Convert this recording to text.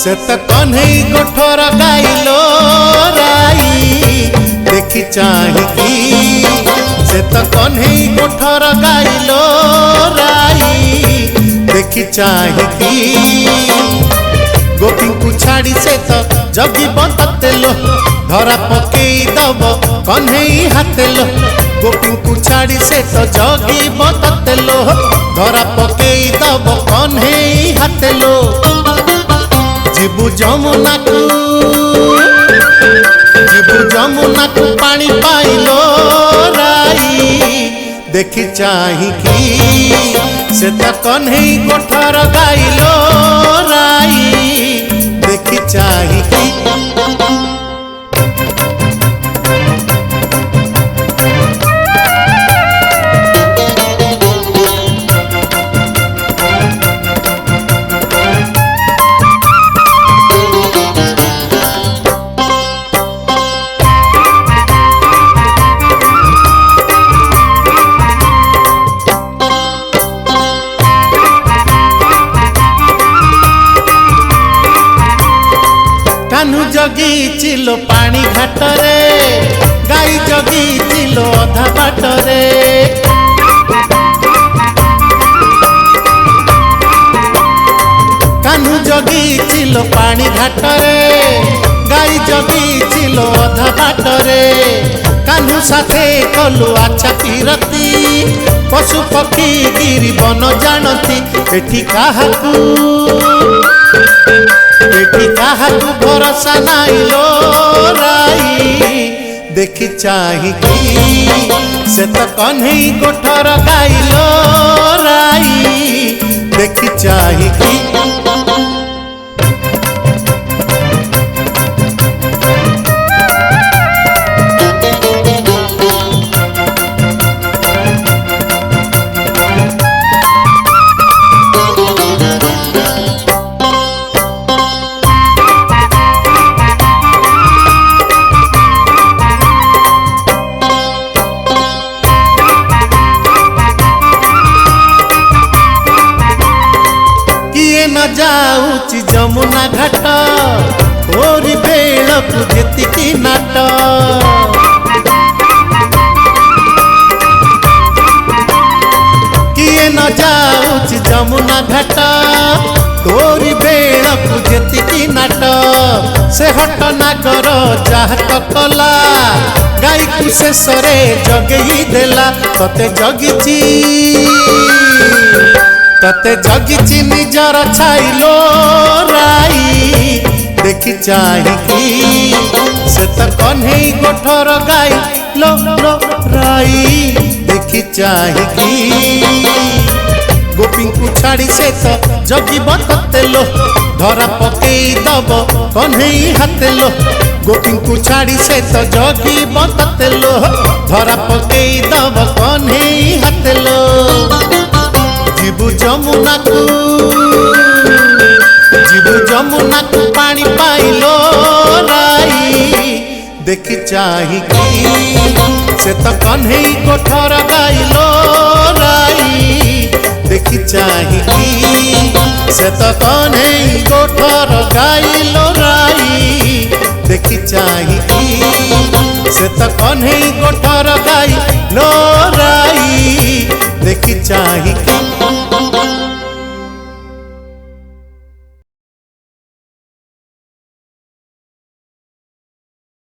से तो कन्हई गोठर गाइलो राई देखी चाहिकी से तो कन्हई गोठर गाइलो राई देखी चाहिकी गोपी को छाड़ी से तो जगी बततेलो धरा पकई दब कन्हई हाथेलो गोपी को छाड़ी से तो जगी बततेलो धरा पकई दब कन्हई हाथेलो जीबू जमुना को पानी पाइलो राई देखी चाहिकी से तो कन्हई गोठर गाइलो राई देखी चाहिकी कान्हू जगी चिलो पानी घाटरे गाई जगी चिलो अधा बाटरे कान्हू जगी चिलो पानी घाटरे गाई जगी चिलो अधा बाटरे कान्हू साथे कलु आछा तीरती पशु पक्षी गिरी बन जानती एठी काहाकू भरोसा नाइलो राई देखी चाहिकी से तो कन्हई गोठर गाइलो राई देखी चाहिकी न जाऊची जमुना घाट ओरी बेलकु जेतिकी नाट किए न जाऊची जमुना घाट ओरी बेलकु जेतिकी नाट से हट नागर जाहत कला गाई को शेषरे जगई देला तते जगिची तते जगिची निजर छाइलो राई देखी चाहिकी से तो कन्हई गोठर गाइलो राई देखी चाहिकी गोपी को छाड़ी से तो जगी बततेलो धरा पकई दब कन्हई हाथेलो गोपी को छाड़ी से तो जगी बततेलो धरा पकई दब कन्हई हाथेलो जीबू जमुना को पानी पाइलो राई देखी चाहिकी से तो कन्हई गोठर गाइलो राई देखी चाहिकी से तो कन्हई गोठर गाइलो राई देखी चाहिकी से तो कन्हई गोठर गाइलो राई देखी चाहिकी।